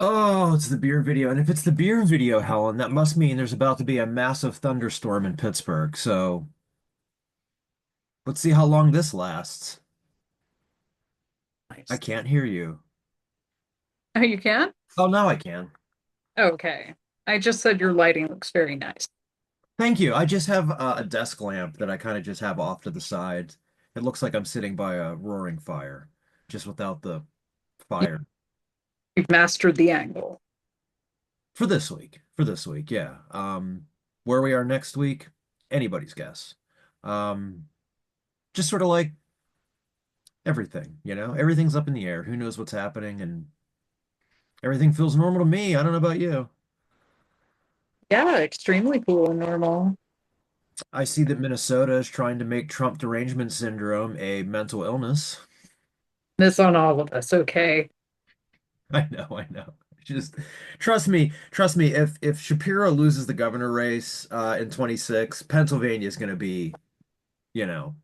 Oh, it's the beer video. And if it's the beer video, Helen, that must mean there's about to be a massive thunderstorm in Pittsburgh. So let's see how long this lasts. I Nice. can't hear you. Oh, you can? Oh, now I can. Okay. I just said your lighting looks very nice. Thank you. I just have a desk lamp that I kind of just have off to the side. It looks like I'm sitting by a roaring fire, just without the You- fire. You've mastered the angle. For this week. For this week, yeah. Where we are next week, anybody's guess. Um, just sort of like everything, everything's up in the air. Who knows what's happening? And everything feels normal to me. I don't know about you. Yeah, extremely cool and normal. I see that Minnesota is trying to make Trump derangement syndrome a mental illness. This on all of us, okay. I know, I know. Just trust me, if Shapiro loses the governor race in 26, Pennsylvania is going to be, you know,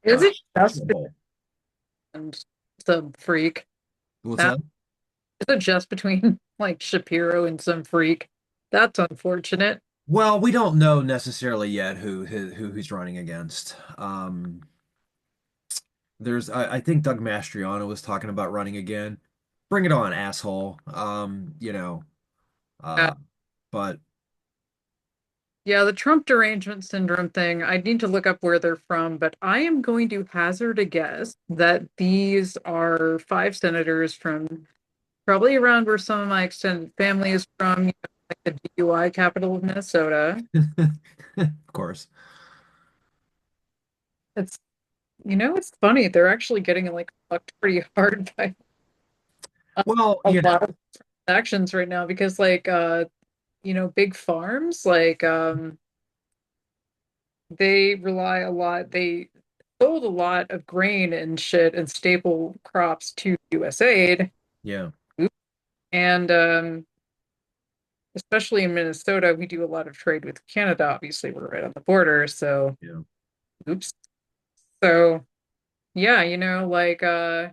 Is it just shithole. between some freak? What's That that? is it just between like Shapiro and some freak? That's unfortunate. Well, we don't know necessarily yet who he's running against. I think Doug Mastriano was talking about running again. Bring it on, asshole. Uh, Uh, but yeah, the Trump derangement syndrome thing, I need to look up where they're from, but I am going to hazard a guess that these are five senators from probably around where some of my extended family is from, like the DUI capital of Minnesota. of course. It's, it's funny. They're actually getting like fucked pretty hard by Well, a lot of actions right now because big farms, they rely a lot, they sold a lot of grain and shit and staple crops to USAID. yeah, And especially in Minnesota, we do a lot of trade with Canada. Obviously, we're right on the border. So, yeah. oops. So, yeah, your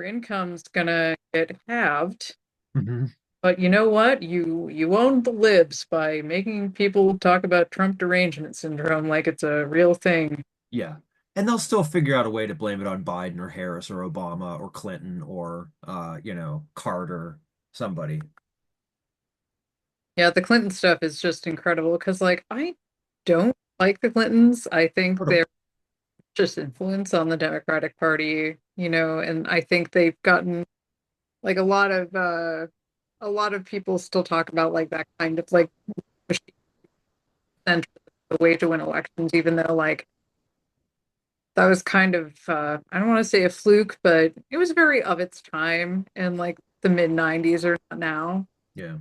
income's gonna get halved. hmm But you know what? You own the libs by making people talk about Trump derangement syndrome like it's a real thing. Yeah. And they'll still figure out a way to blame it on Biden or Harris or Obama or Clinton or Carter, somebody. Yeah, the Clinton stuff is just incredible because I don't like the Clintons. I think Sort of. they're just influence on the Democratic Party, and I think they've gotten like a lot of people still talk about like that kind of like center the way to win elections, even though like that was kind of I don't want to say a fluke, but it was very of its time in like the mid 90s or not now. Yeah.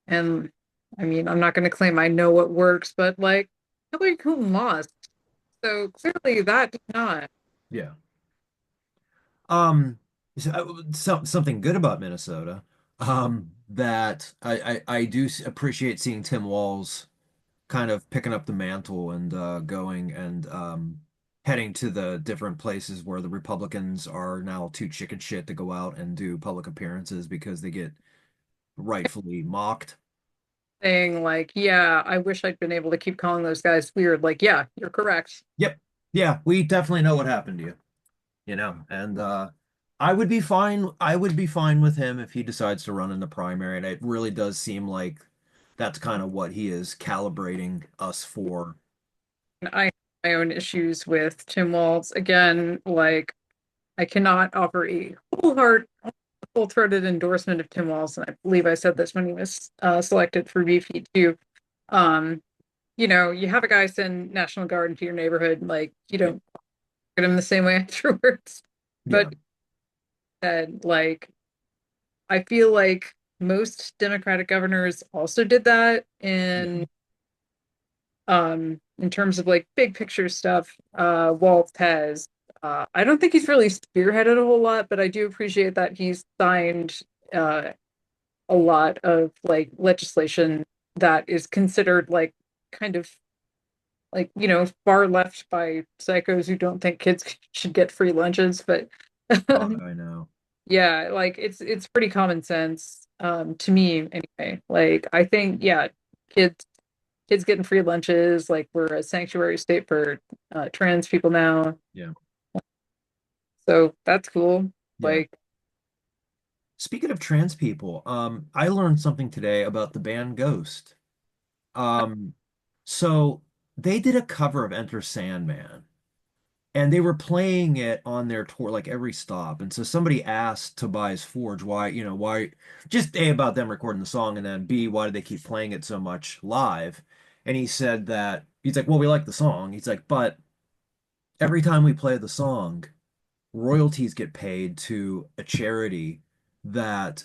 And I mean, I'm not going to claim I know what works, but like Hillary Clinton lost. So clearly that did not. Yeah. Um, something good about Minnesota, that I do appreciate seeing Tim Walz kind of picking up the mantle and going and heading to the different places where the Republicans are now too chicken shit to go out and do public appearances because they get rightfully mocked. Saying like, yeah, I wish I'd been able to keep calling those guys weird. Like, yeah, you're correct. Yep. Yeah, we definitely know what happened to you, and I would be fine with him if he decides to run in the primary, and it really does seem like that's kind of what he is calibrating us for. And I have my own issues with Tim Walz. Again, like I cannot offer a full-throated endorsement of Tim Walz, and I believe I said this when he was selected for VP too. Um, you have a guy send National Guard into your neighborhood, like you Yeah. don't look at him the same way afterwards. Yeah. But like I feel like most Democratic governors also did that Yeah. in terms of like big picture stuff. Walt has I don't think he's really spearheaded a whole lot, but I do appreciate that he's signed uh a lot of like legislation that is considered like kind of like far left by psychos who don't think kids should get free lunches, but God, I know. Yeah, like it's pretty common sense to me anyway. Like I think yeah, kids kids getting free lunches, like we're a sanctuary state for trans people now. Yeah. So that's cool. Yeah. Like Speaking of trans people, I learned something today about the band Ghost. Um, so they did a cover of Enter Sandman, and they were playing it on their tour, like every stop. And so somebody asked Tobias Forge why, why, just A, about them recording the song, and then B, why did they keep playing it so much live? And he said that he's like, well, we like the song. He's like, but every time we play the song, royalties get paid to a charity that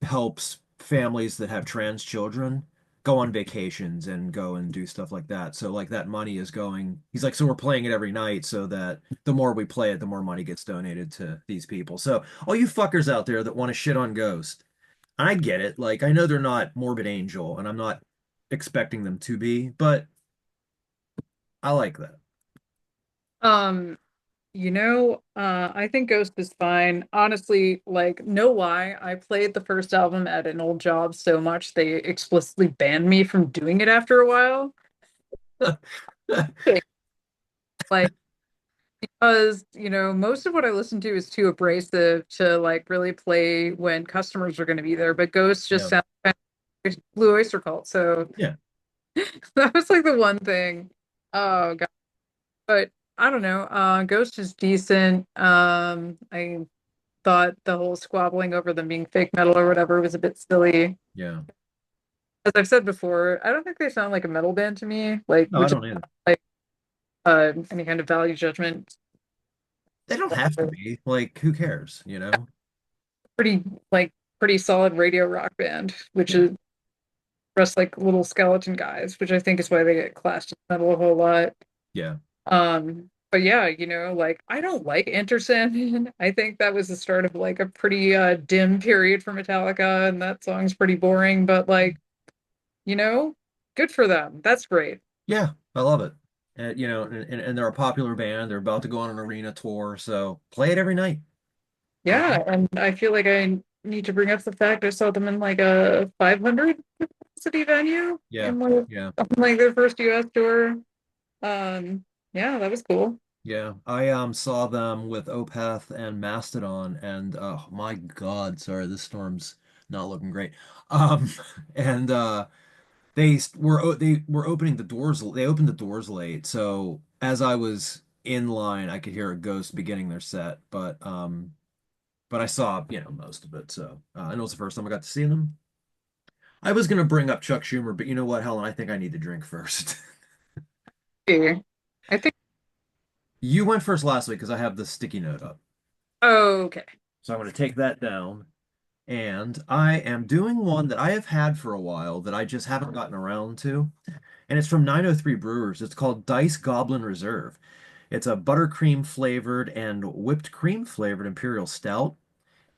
helps families that have trans children go on vacations and go and do stuff like that. So like that money is going, he's like, so we're playing it every night so that the more we play it, the more money gets donated to these people. So all you fuckers out there that want to shit on Ghost, I get it. Like I know they're not Morbid Angel and I'm not expecting them to be, but I like that. um I think Ghost is fine. Honestly, like no lie, I played the first album at an old job so much they explicitly banned me from doing it after a while. Like because, most of what I listen to is too abrasive to like really play when customers are going to be there, but Ghost just Yeah. sounds kind of Blue Oyster Cult. So Yeah. that was like the one thing. Oh God. But I don't know. Ghost is decent. I thought the whole squabbling over them being fake metal or whatever was a bit silly. Yeah. As I've said before, I don't think they sound like a metal band to me, like No, I which is don't either. like any kind of value judgment. They don't have to be. Like, who cares, you know? Pretty like pretty solid radio rock band, which Yeah. is dressed like little skeleton guys, which I think is why they get classed as metal a whole lot. Yeah. But yeah, like I don't like Enter Sandman. I think that was the start of like a pretty dim period for Metallica, and that song's pretty boring, but like, you know, good for them. That's great. Yeah, I love it. And they're a popular band. They're about to go on an arena tour, so play it every night. Yeah, and I feel like I need to bring up the fact I saw them in like a 500 city venue Yeah, in like yeah, on like their first US tour. Yeah, that was cool. yeah. I saw them with Opeth and Mastodon, and oh my God, sorry, this storm's not looking great. Um, and they were opening the doors. They opened the doors late, so as I was in line, I could hear a Ghost beginning their set, but I saw most of it, so and it was the first time I got to see them. I was gonna bring up Chuck Schumer, but you know what, Helen? I think I need to drink first. Okay. I think You went first last week because I have the sticky note up. okay. So I'm going to take that down. And I am doing one that I have had for a while that I just haven't gotten around to. And it's from 903 Brewers. It's called Dice Goblin Reserve. It's a buttercream flavored and whipped cream flavored imperial stout.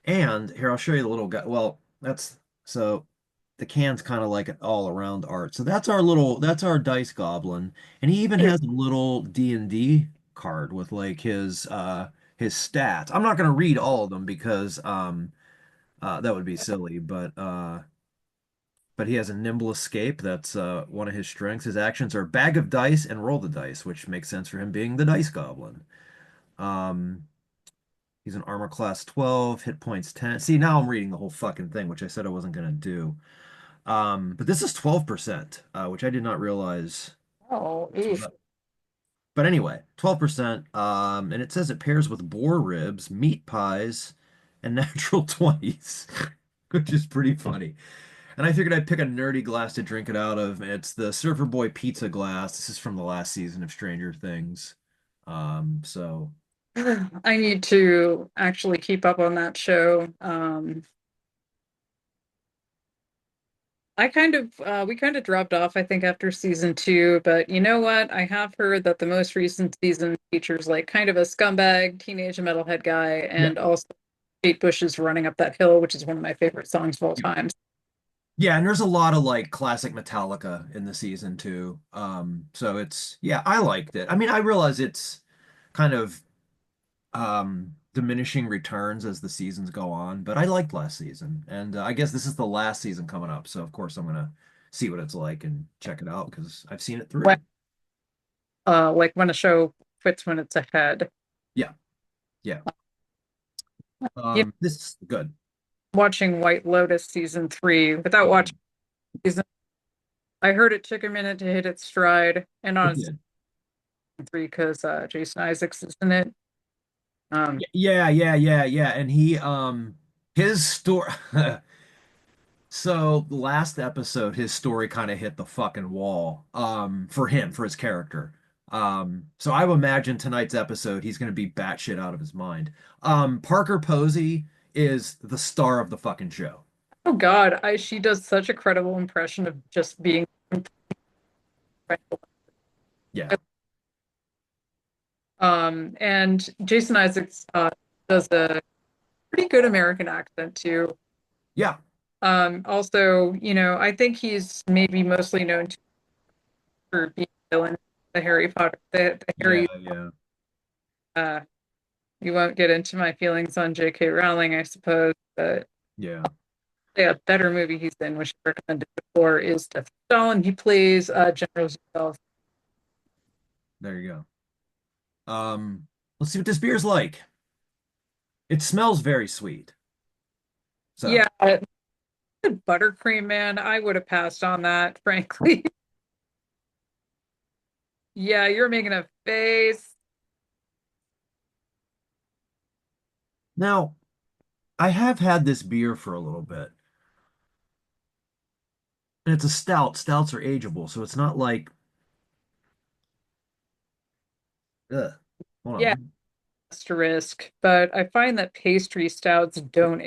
And here, I'll show you the little guy. Well, that's so the can's kind of like an all around art. So that's our dice goblin. And he even has a little D&D card with like his stats. I'm not going to read all of them because that would be silly, but he has a nimble escape. That's one of his strengths. His actions are bag of dice and roll the dice, which makes sense for him being the dice goblin. Um He's an armor class 12, hit points 10. See, now I'm reading the whole fucking thing, which I said I wasn't gonna do. But this is 12%, which I did not realize. Oh, So oof. that, but anyway, 12%. And it says it pairs with boar ribs, meat pies, and natural 20s, which is pretty funny. And I figured I'd pick a nerdy glass to drink it out of. It's the Surfer Boy pizza glass. This is from the last season of Stranger Things. So I need to actually keep up on that show. We kind of dropped off, I think, after season two, but you know what? I have heard that the most recent season features like kind of a scumbag teenage metalhead guy yeah. and also Kate Bush's Running Up That Hill, which is one of my favorite songs of all time. Yeah, and there's a lot of like classic Metallica in the season too. Yeah, I liked it. I mean, I realize it's kind of diminishing returns as the seasons go on, but I liked last season, and I guess this is the last season coming up, so of course I'm gonna see what it's like and check it out because I've seen it When through. like when a show quits when it's ahead. Yeah, yeah. You know, This is good. watching White Lotus season 3 without Oh, watching season, I heard it took a minute to hit its stride, and it on season did. 3 because Jason Isaacs is in it. Um, Yeah, yeah, yeah, yeah. And his story. So last episode, his story kind of hit the fucking wall. For him, for his character. So I would imagine tonight's episode, he's gonna be batshit out of his mind. Parker Posey is the star of the fucking show. oh God, I she does such a credible impression of just being. Yeah, And Jason Isaacs does a pretty good American accent too. yeah, Also, I think he's maybe mostly known for being villain, the Harry Potter, the yeah, Harry. yeah, Uh, you won't get into my feelings on J.K. Rowling, I suppose, but yeah. yeah, a better movie he's in, which I recommended before, is Death of Stalin. He plays General Zhukov. There you go. Let's see what this beer's like. It smells very sweet. Yeah, So buttercream, man, I would have passed on that, frankly. Yeah, you're making a face. now I have had this beer for a little bit. And it's a stout. Stouts are ageable, so it's not like, ugh. Hold Yeah, on. asterisk, but I find that pastry stouts don't.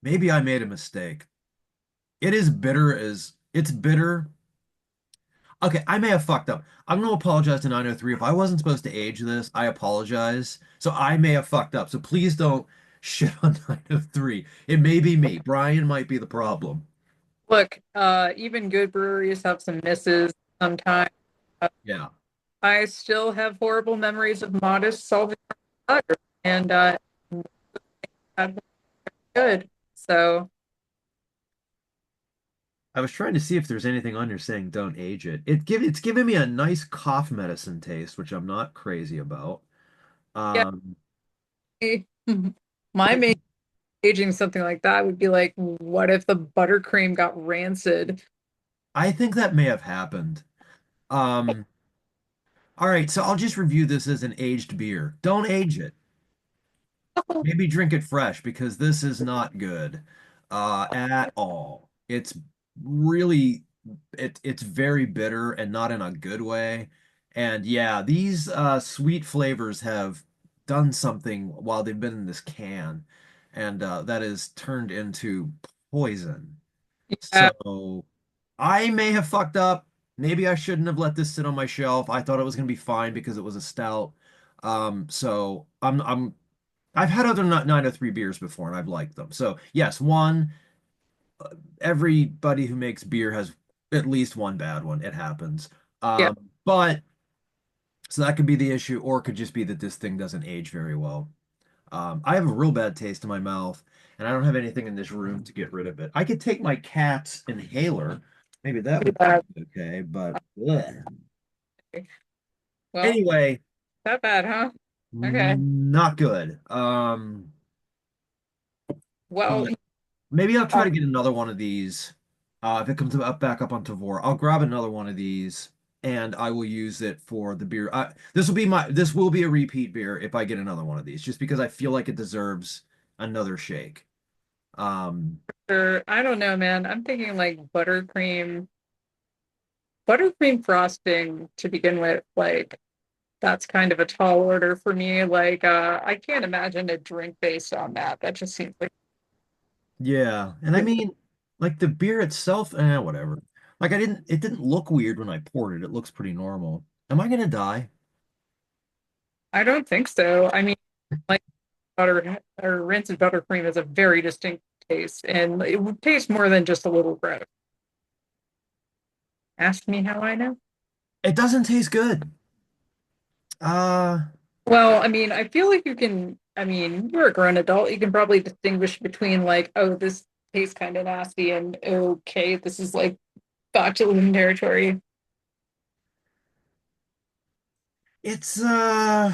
Maybe I made a mistake. It's bitter. Okay, I may have fucked up. I'm gonna apologize to 903. If I wasn't supposed to age this, I apologize. So I may have fucked up. So please don't shit on 903. It may be me. Brian might be the problem. Look, even good breweries have some misses sometimes. Uh, Yeah. I still have horrible memories of Modest solving butter, and that's good. So, I was trying to see if there's anything on here saying don't age it. It's giving me a nice cough medicine taste, which I'm not crazy about. yeah, Um, my but main aging something like that would be like, what if the buttercream got rancid? I think that may have happened. Um, all right, so I'll just review this as an aged beer. Don't age it. Maybe drink it fresh because this is not good at all. It's really it's very bitter and not in a good way. And yeah, these sweet flavors have done something while they've been in this can, and that is turned into poison. Yeah, So I may have fucked up. Maybe I shouldn't have let this sit on my shelf. I thought it was gonna be fine because it was a stout. So I've had other 903 beers before and I've liked them. So yes, everybody who makes beer has at least one bad one. It happens. yeah, But so that could be the issue, or it could just be that this thing doesn't age very well. I have a real bad taste in my mouth, and I don't have anything in this room to get rid of it. I could take my cat's inhaler. Maybe that would yeah. be okay, but ugh. Well, Anyway, that bad, huh? Okay. not good. Well, But maybe I'll try uh, to get another one of these. If it comes up back up on Tavor, I'll grab another one of these and I will use it for the beer. This will be a repeat beer if I get another one of these, just because I feel like it deserves another shake. Um, I don't know, man. I'm thinking like buttercream frosting to begin with, like that's kind of a tall order for me. Like, I can't imagine a drink based on that. That just seems like yeah, and I mean, like the beer itself, whatever. Like it didn't look weird when I poured it. It looks pretty normal. Am I gonna die? I don't think so. I mean, like butter or rancid buttercream is a very distinct taste, and it would taste more than just a little gross. Ask me how I know. It doesn't taste good. Uh, Well, I mean, I feel like you can. I mean, you're a grown adult. You can probably distinguish between like, oh, this tastes kind of nasty, and okay, this is like botulism territory. It's it's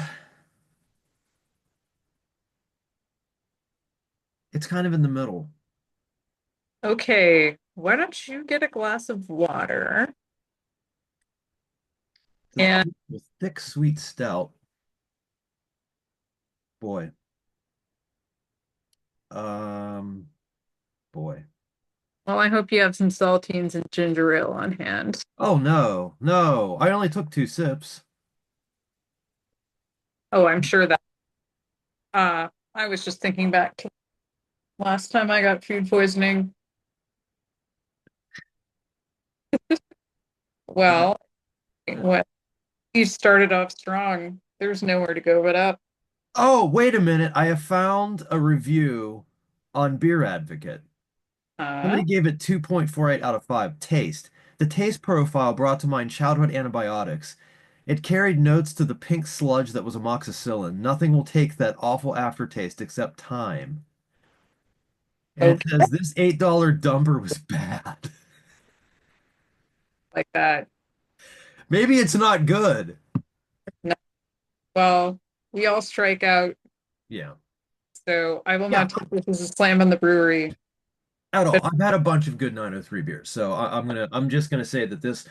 kind of in the middle. Okay, why don't you get a glass of water? And The thick sweet stout. Boy. Um boy. well, I hope you have some saltines and ginger ale on hand. Oh no. No. I only took 2 sips. Oh, I'm sure that I was just thinking back to last time I got food poisoning. Well, what you started off strong. There's nowhere to go but up. Oh, wait a minute. I have found a review on Beer Advocate. Uh, Somebody gave it 2.48 out of 5. Taste. The taste profile brought to mind childhood antibiotics. It carried notes to the pink sludge that was amoxicillin. Nothing will take that awful aftertaste except time. And it okay, says this $8 dumper was bad. like that. Maybe it's not good. No, well, we all strike out, Yeah. so I will Yeah, not take this as a slam on the brewery. at all. But I've had a bunch of good 903 beers. So I'm just gonna say that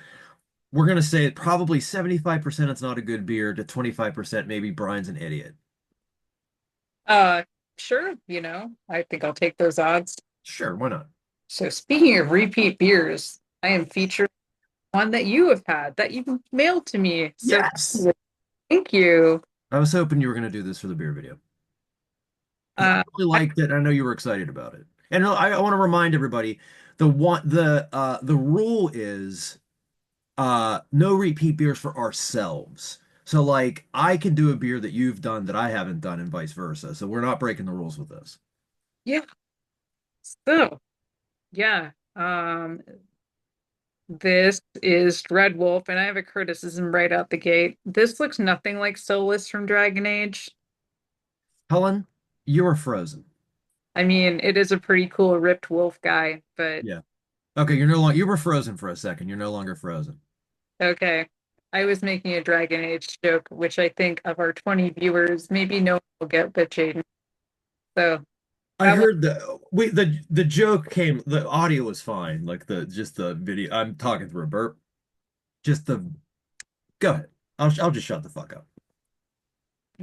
we're gonna say probably 75% it's not a good beer to 25% maybe Brian's an idiot. uh, sure, I think I'll take those odds. Sure, why not? So speaking of repeat beers, I am featured one that you have had that you mailed to me. So Yes. thank you. I was hoping you were gonna do this for the beer video. Because I Uh, really I, liked it. I know you were excited about it. And I want to remind everybody the rule is no repeat beers for ourselves. So like I can do a beer that you've done that I haven't done and vice versa. So we're not breaking the rules with this. yeah. So yeah. This is Red Wolf, and I have a criticism right out the gate. This looks nothing like Solus from Dragon Age. Helen, you are frozen. I mean, it is a pretty cool ripped wolf guy, but Yeah. Okay, you're no longer you were frozen for a second. You're no longer frozen. okay. I was making a Dragon Age joke, which I think of our 20 viewers, maybe no one will get but Jaden. So I that one, heard the joke came the audio was fine. Like the just the video I'm talking through a burp. Just the go ahead. I'll just shut the fuck up.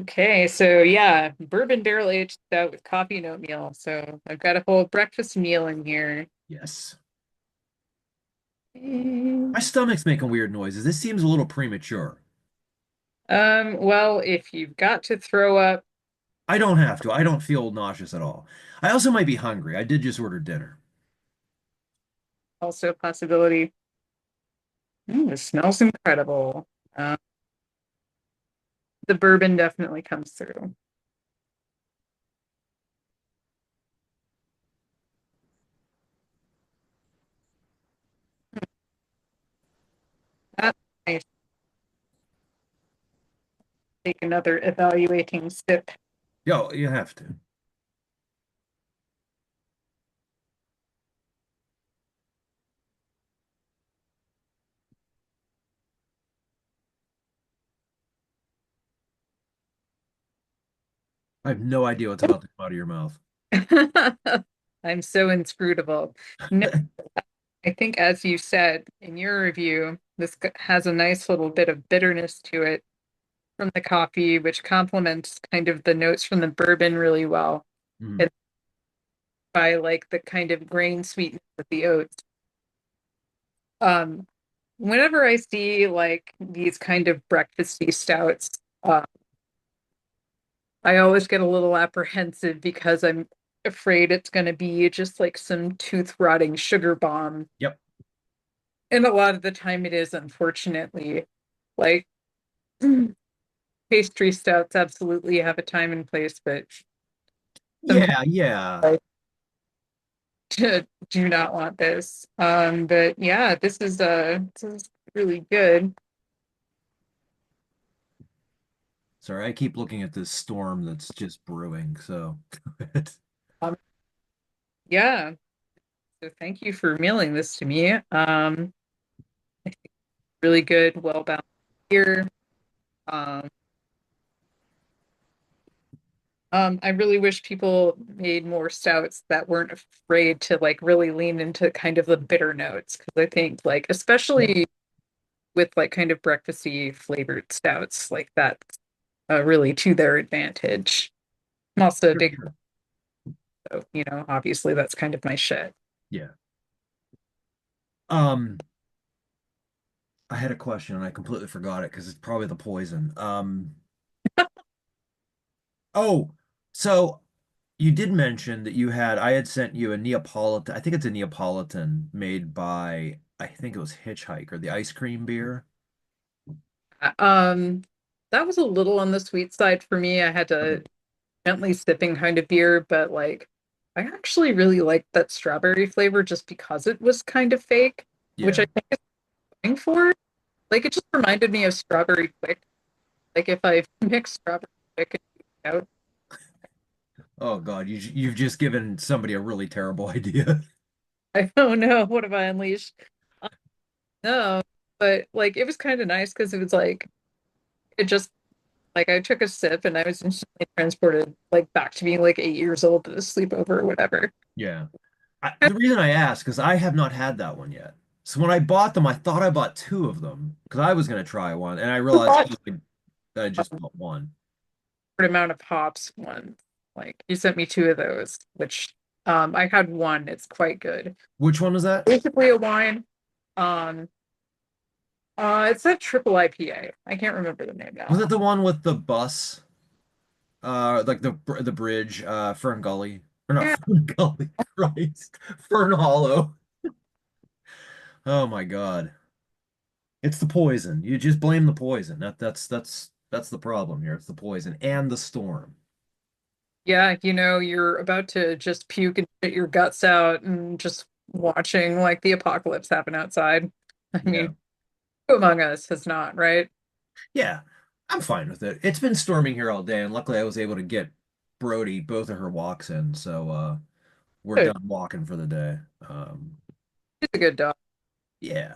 okay. So yeah, bourbon barrel aged stout with coffee and oatmeal. So I've got a whole breakfast meal in here. Yes. Mm. My stomach's making weird noises. This seems a little premature. Well, if you've got to throw up, I don't have to. I don't feel nauseous at all. I also might be hungry. I did just order dinner. also a possibility. It smells incredible. Uh, the bourbon definitely comes through. That's nice. Take another evaluating sip. Yo, you have to. I have no idea what's about to come out of your mouth. I'm so inscrutable. No, I think, as you said in your review, this has a nice little bit of bitterness to it from the coffee, which complements kind of the notes from the bourbon really well. Mm. And by like the kind of grain sweetness of the oats. Um, Whenever I see like these kind of breakfasty stouts, I always get a little apprehensive because I'm afraid it's going to be just like some tooth rotting sugar bomb. Yep. And a lot of the time it is, unfortunately. Like pastry stouts absolutely have a time and place, but sometimes Yeah, yeah. I do not want this. But yeah, this is really good. Sorry, I keep looking at this storm that's just brewing. So, Um, yeah. So thank you for mailing this to me. Really good, well balanced beer. Um, I really wish people made more stouts that weren't afraid to like really lean into kind of the bitter notes because I think like yeah, especially with like kind of breakfasty flavored stouts like that's really to their advantage. I'm also a sure, big, sure. obviously that's kind of my shit. Yeah. Um, I had a question and I completely forgot it because it's probably the poison. Oh, so you did mention that I had sent you a Neapolitan, I think it's a Neapolitan made by, I think it was Hitchhiker, the ice cream beer. Um, that was a little on the sweet side for me. I had Okay. to gently sipping kind of beer, but like I actually really liked that strawberry flavor just because it was kind of fake, which Yeah. I think is going for. Like it just reminded me of strawberry quick. Like if I mix strawberry quick and out, Oh God, you've just given somebody a really terrible idea. I don't know what have I unleashed. Uh, No, but like it was kind of nice because it was like it just like I took a sip and I was instantly transported like back to being like 8 years old at a sleepover or whatever. Yeah. The reason I asked, because I have not had that one yet. So when I bought them, I thought I bought two of them because I was going to try one, and I realized I just bought one. Amount of hops ones. Like he sent me two of those, which I had one. It's quite good. Which one was that? Basically a wine. Um it's a triple IPA. I can't remember the name Was now. it the one with the bus? Like the bridge, Fern Gully, or not Yeah, Fern Gully, Christ, Fern Hollow. Oh my God, it's the poison. You just blame the poison. That's the problem here. It's the poison and the storm. yeah, you're about to just puke and shit your guts out and just watching like the apocalypse happen outside. I Yeah, mean, who among us has not, right? yeah, I'm fine with it. It's been storming here all day, and luckily I was able to get Brody both of her walks in, so we're Good. done walking for the day. He's a good dog. Yeah.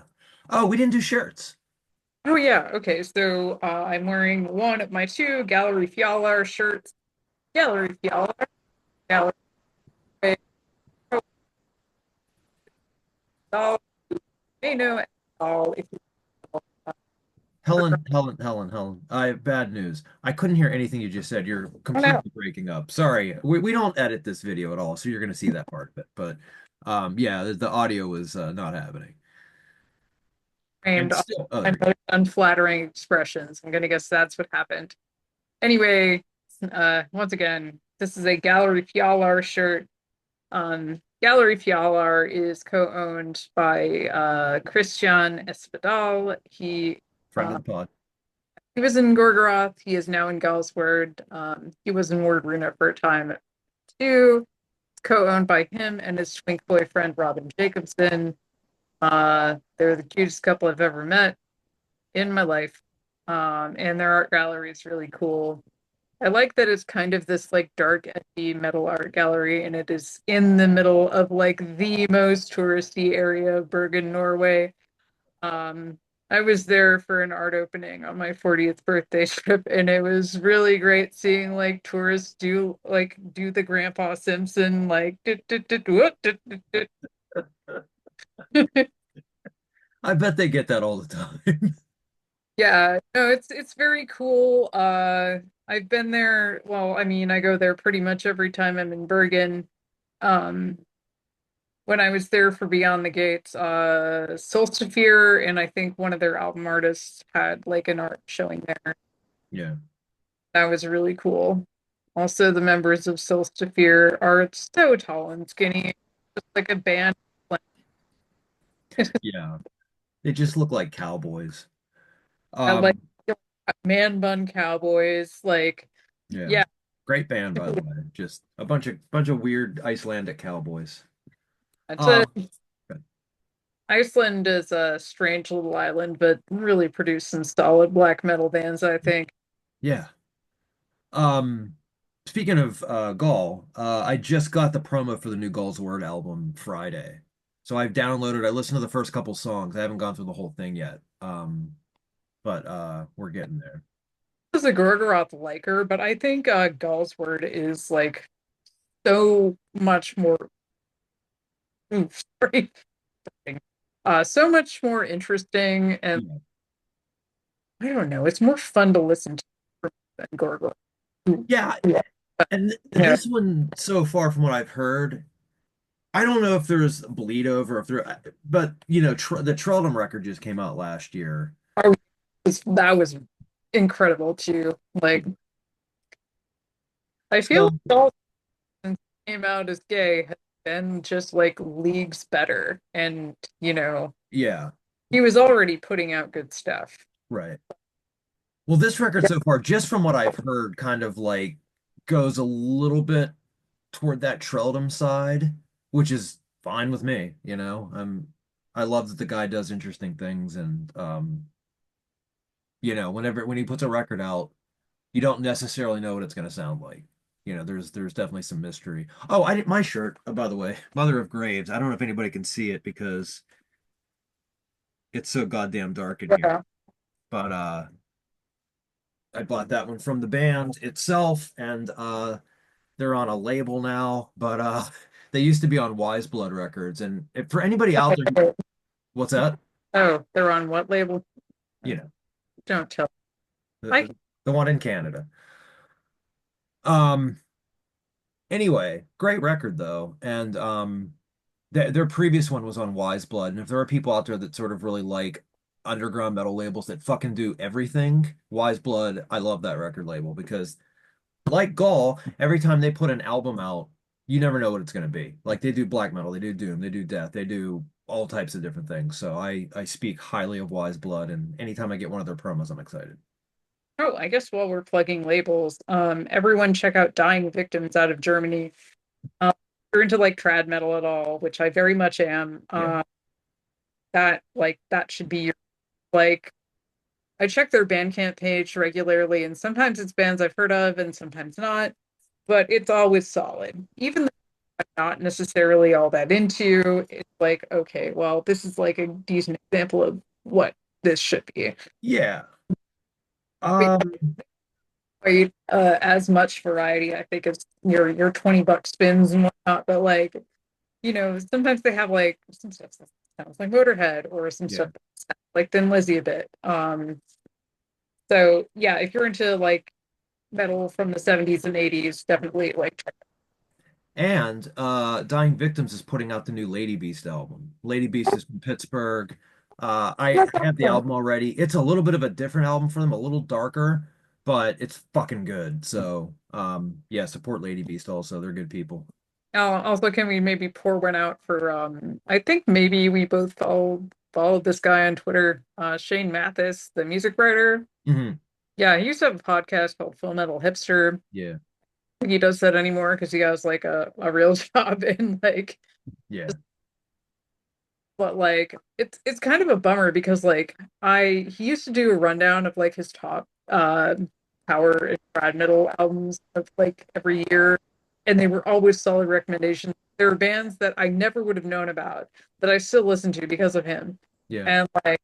Oh, we didn't do shirts. Oh yeah, okay. So I'm wearing one of my two Gallery Fiala shirts. Gallery Fiala. Gallery. All may know all if you Helen. I have bad news. I couldn't hear anything you just said. You're don't know. completely breaking up. Sorry. We don't edit this video at all, so you're going to see that part of it. But yeah, the audio was not happening. And Framed still, oh, there and we go. unflattering expressions. I'm gonna guess that's what happened. Anyway, once again, this is a Gallery Fialar shirt. Gallery Fialar is co-owned by Christian Espadal. Friend of the pod. He was in Gorgoroth. He is now in Galsword. He was in Wordruna for a time too. It's co-owned by him and his twink boyfriend Robin Jacobson. They're the cutest couple I've ever met in my life. And their art gallery is really cool. I like that it's kind of this like dark, edgy metal art gallery, and it is in the middle of like the most touristy area of Bergen, Norway. Um, I was there for an art opening on my 40th birthday trip, and it was really great seeing like tourists do the Grandpa Simpson like I bet they get that all the time. Yeah, no, it's very cool. I've been there, well, I mean, I go there pretty much every time I'm in Bergen. Um, when I was there for Beyond the Gates, Solstafir and I think one of their album artists had like an art showing there. Yeah. That was really cool. Also, the members of Solstafir are so tall and skinny, just like a band. Yeah. They just look like cowboys. I like Um, man bun cowboys. Like, yeah. yeah, Great band, by the way. Just a bunch of weird Icelandic cowboys. it's a Um, Iceland is a strange little island, but really produced some solid black metal bands, I think. yeah. Um, Speaking of Gall, I just got the promo for the new Gall's Word album Friday. So I've downloaded, I listened to the first couple songs. I haven't gone through the whole thing yet. But we're getting there. I was a Gorgoroth liker, but I think Gallsword is like so much more oof, sorry. So much more interesting and Yeah. I don't know, it's more fun to listen to than Gorgoroth. Yeah, Yeah. and Yeah. this one so far from what I've heard, I don't know if there's bleed over if there but tr the Trellum record just came out last year. That was incredible too. Like I feel like So Dalton since he came out as gay has been just like leagues better. And yeah, he was already putting out good stuff. right. Well, this record so far, just from what I've heard, kind of like goes a little bit toward that Treldum side, which is fine with me, you know. I love that the guy does interesting things and whenever when he puts a record out, you don't necessarily know what it's gonna sound like. There's definitely some mystery. Oh, I did my shirt, by the way, Mother of Graves. I don't know if anybody can see it because it's so goddamn dark in here. Yeah. But I bought that one from the band itself, and they're on a label now, but they used to be on Wise Blood Records. And if, for anybody out there, what's that? Oh, they're on what label? You know, Don't tell. I the one in Canada. Um, anyway, great record though, and their previous one was on Wise Blood. And if there are people out there that sort of really like underground metal labels that fucking do everything, Wise Blood, I love that record label because like Gaul, every time they put an album out, you never know what it's going to be. Like they do black metal, they do doom, they do death, they do all types of different things. So I speak highly of Wise Blood, and anytime I get one of their promos, I'm excited. Oh, I guess while we're plugging labels, everyone check out Dying Victims out of Germany. If you're into like trad metal at all, which I very much am, Yeah, that should be your like I check their Bandcamp page regularly, and sometimes it's bands I've heard of and sometimes not, but it's always solid. Even though I'm not necessarily all that into, it's like, okay, well, this is like a decent example of what this should be. yeah. But Um, quite as much variety, I think, as your $20 spins and whatnot. But like, sometimes they have like some stuff that sounds like Motorhead or some yeah. stuff that sounds like Thin Lizzy a bit. So yeah, if you're into like metal from the 70s and 80s, definitely like And Dying Victims is putting out the new Lady Beast album. Lady Beast is from Pittsburgh. I have the album already. It's a little bit of a different album for them, a little darker, but it's fucking good. So, yeah, support Lady Beast also. They're good people. Also, can we maybe pour one out for I think maybe we both followed this guy on Twitter, Shane Mathis, the music writer. Hmm. Yeah, he used to have a podcast called Full Metal Hipster. Yeah, Think he does that anymore because he has like a real job in like yeah, but like it's kind of a bummer because like I he used to do a rundown of like his top power and trad metal albums of like every year and they were always solid recommendations. There were bands that I never would have known about that I still listen to because of him. yeah, And like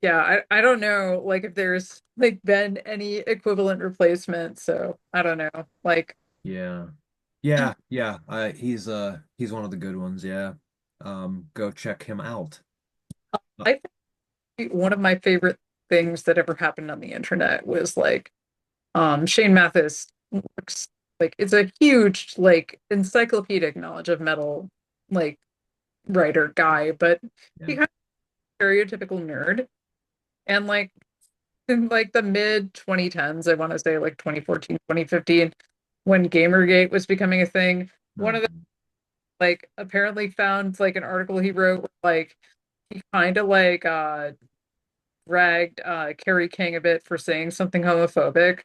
yeah, I don't know like if there's like been any equivalent replacement, so I don't know. Like yeah, yeah, yeah. He's one of the good ones. Yeah, go check him out. I think one of my favorite things that ever happened on the internet was like Shane Mathis works like it's a huge like encyclopedic knowledge of metal like writer guy, but Yeah, he kind of stereotypical nerd. And like in like the mid 2010s, I want to say like 2014, 2015, when Gamergate was becoming a thing, one no, of the like apparently found like an article he wrote where, like he kind of like dragged Kerry King a bit for saying something homophobic,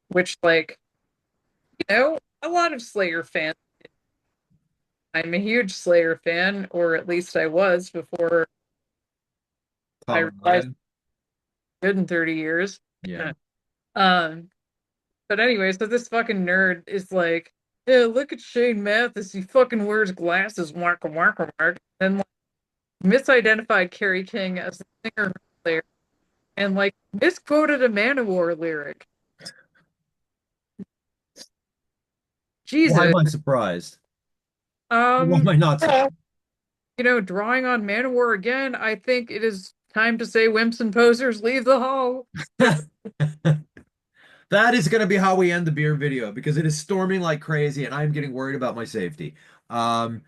which like a lot of Slayer fans. I'm a huge Slayer fan, or at least I was before I realized Colorado. good in 30 years. Yeah, Um, But anyway, so this fucking nerd is like, yeah, look at Shane Mathis. He fucking wears glasses, mark, mark, mark. And like, misidentified Carrie King as the singer there and like misquoted a Manowar lyric. Why Jesus. am I surprised? Why am Um, I not yeah, surprised? drawing on Manowar again, I think it is time to say wimps and posers leave the hall. That is going to be how we end the beer video because it is storming like crazy and I'm getting worried about my safety. Um,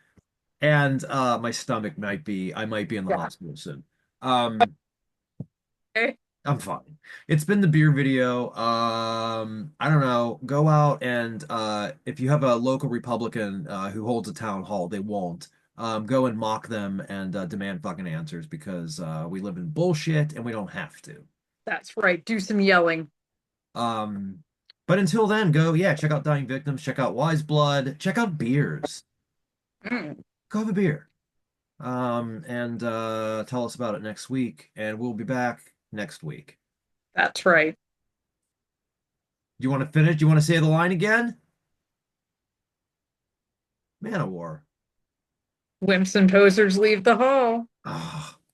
and my stomach I might be in the Yeah. hospital soon. Um, Okay. I'm fine. It's been the beer video. I don't know. Go out and if you have a local Republican who holds a town hall, they won't. Go and mock them and demand fucking answers because we live in bullshit and we don't have to. That's right. Do some yelling. Um, but until then, yeah, check out Dying Victims, check out Wise Blood, check out beers. Mm, Go have a beer. And tell us about it next week, and we'll be back next week. that's right. Do you want to finish? Do you want to say the line again? Man of War. Wimps and posers leave the hall. Ah.